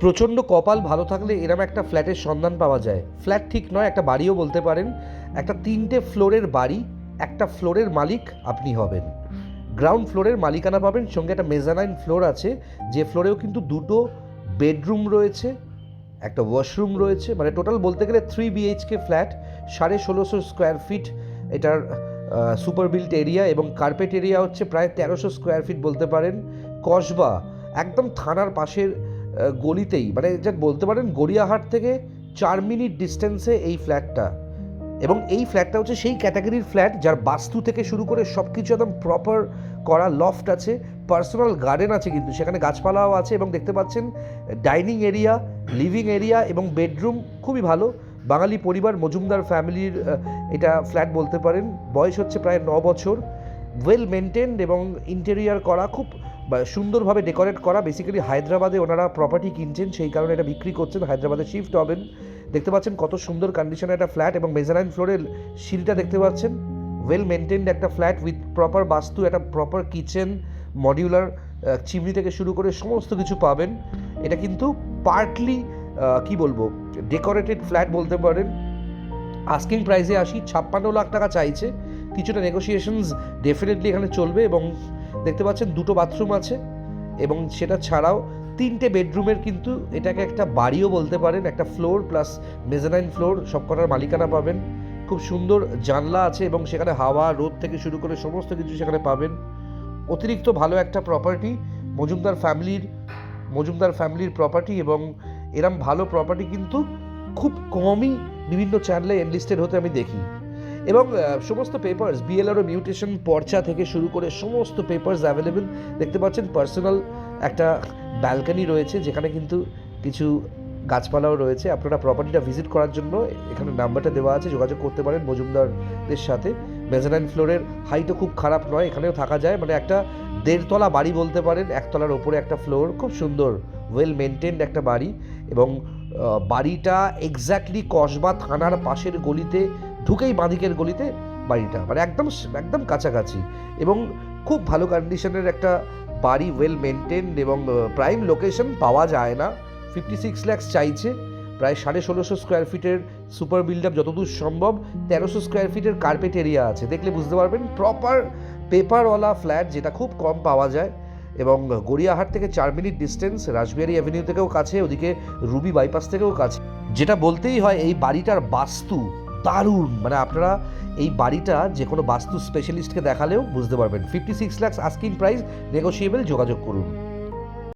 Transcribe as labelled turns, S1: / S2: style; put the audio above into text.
S1: প্রচণ্ড কপাল ভালো থাকলে এরম একটা ফ্ল্যাটের সন্ধান পাওয়া যায়। ফ্ল্যাট ঠিক নয়, একটা বাড়িও বলতে পারেন। একটা 3টে ফ্লোরের বাড়ি, একটা ফ্লোরের মালিক আপনি হবেন। গ্রাউন্ড ফ্লোরের মালিকানা পাবেন, সঙ্গে একটা মেজানাইন ফ্লোর আছে, যে ফ্লোরেও কিন্তু 2টো বেডরুম রয়েছে, একটা ওয়াশরুম রয়েছে। মানে টোটাল বলতে গেলে 3 BHK ফ্ল্যাট, 1650 স্কোয়ার ফিট এটার সুপার বিল্ট এরিয়া, এবং কার্পেট এরিয়া হচ্ছে প্রায় 1300 স্কোয়ার ফিট বলতে পারেন। কসবা একদম থানার পাশের গলিতেই, মানে যা বলতে পারেন গড়িয়াহাট থেকে 4 মিনিট ডিস্টেন্সে এই ফ্ল্যাটটা। এবং এই ফ্ল্যাটটা হচ্ছে সেই ক্যাটাগরির ফ্ল্যাট যার বাস্তু থেকে শুরু করে সব কিছু একদম প্রপার করা। লফট আছে, পার্সোনাল গার্ডেন আছে, কিন্তু সেখানে গাছপালাও আছে, এবং দেখতে পাচ্ছেন ডাইনিং এরিয়া, লিভিং এরিয়া এবং বেডরুম খুবই ভালো। বাঙালি পরিবার, মজুমদার ফ্যামিলির এটা ফ্ল্যাট বলতে পারেন। বয়স হচ্ছে প্রায় 9 বছর। ওয়েল মেনটেন্ড এবং ইন্টেরিয়ার করা, খুব সুন্দরভাবে ডেকোরেট করা। বেসিক্যালি হায়দ্রাবাদে ওনারা প্রপার্টি কিনছেন, সেই কারণে এটা বিক্রি করছেন, হায়দ্রাবাদে শিফট হবেন। দেখতে পাচ্ছেন কত সুন্দর কন্ডিশনে একটা ফ্ল্যাট, এবং মেজানাইন ফ্লোরের সিঁড়িটা দেখতে পাচ্ছেন। ওয়েল মেনটেন্ড একটা ফ্ল্যাট উইথ প্রপার বাস্তু, একটা প্রপার কিচেন, মডিউলার চিমনি থেকে শুরু করে সমস্ত কিছু পাবেন। এটা কিন্তু পার্টলি কি বলবো, ডেকোরেটেড ফ্ল্যাট বলতে পারেন। আস্কিং প্রাইসে আসি, 56 লাখ টাকা চাইছে। কিছুটা নেগোসিয়েশনস ডেফিনেটলি এখানে চলবে। এবং দেখতে পাচ্ছেন 2টো বাথরুম আছে, এবং সেটা ছাড়াও 3টে বেডরুমের কিন্তু এটাকে একটা বাড়িও বলতে পারেন। একটা ফ্লোর প্লাস মেজানাইন ফ্লোর, সবকটার মালিকানা পাবেন। খুব সুন্দর জানলা আছে, এবং সেখানে হাওয়া, রোদ থেকে শুরু করে সমস্ত কিছু সেখানে পাবেন। অতিরিক্ত ভালো একটা প্রপার্টি, মজুমদার ফ্যামিলির প্রপার্টি। এবং এরম ভালো প্রপার্টি কিন্তু খুব কমই বিভিন্ন চ্যানেলে এনলিস্টেড হতে আমি দেখি। এবং সমস্ত পেপারস, বিএলআরও মিউটেশন পর্চা থেকে শুরু করে সমস্ত পেপারস অ্যাভেলেবেল। দেখতে পাচ্ছেন পার্সোনাল একটা ব্যালকনি রয়েছে, যেখানে কিন্তু কিছু গাছপালাও রয়েছে। আপনারা প্রপার্টিটা ভিজিট করার জন্য এখানে নাম্বারটা দেওয়া আছে, যোগাযোগ করতে পারেন মজুমদারদের সাথে। মেজানাইন ফ্লোরের হাইটও খুব খারাপ নয়, এখানেও থাকা যায়। মানে একটা 1.5 তলা বাড়ি বলতে পারেন, 1 তলার ওপরে একটা ফ্লোর, খুব সুন্দর ওয়েল মেনটেন্ড একটা বাড়ি। এবং বাড়িটা এক্স্যাক্টলি কসবা থানার পাশের গলিতে ঢুকেই বাঁদিকের গলিতে বাড়িটা, মানে একদম একদম কাছাকাছি। এবং খুব ভালো কন্ডিশনের একটা বাড়ি, ওয়েল মেনটেন্ড, এবং প্রাইম লোকেশন পাওয়া যায় না। 56 লাখ চাইছে। প্রায় 1650 স্কোয়ার ফিটের সুপার বিল্ড আপ যতদূর সম্ভব। 1300 স্কোয়ার ফিটের কার্পেট এরিয়া আছে, দেখলে বুঝতে পারবেন প্রপার পেপারওয়ালা ফ্ল্যাট, যেটা খুব কম পাওয়া যায়। এবং গড়িয়াহাট থেকে 4 মিনিট ডিস্টেন্স, রাসবিহারী অ্যাভিনিউ থেকেও কাছে, ওদিকে রুবি বাইপাস থেকেও কাছে। যেটা বলতেই হয়, এই বাড়িটার বাস্তু দারুণ। মানে আপনারা এই বাড়িটা যে কোনো বাস্তু স্পেশালিস্টকে দেখালেও বুঝতে পারবেন। 56 লাখ আস্কিং প্রাইস, নেগোশিয়েবল, যোগাযোগ করুন।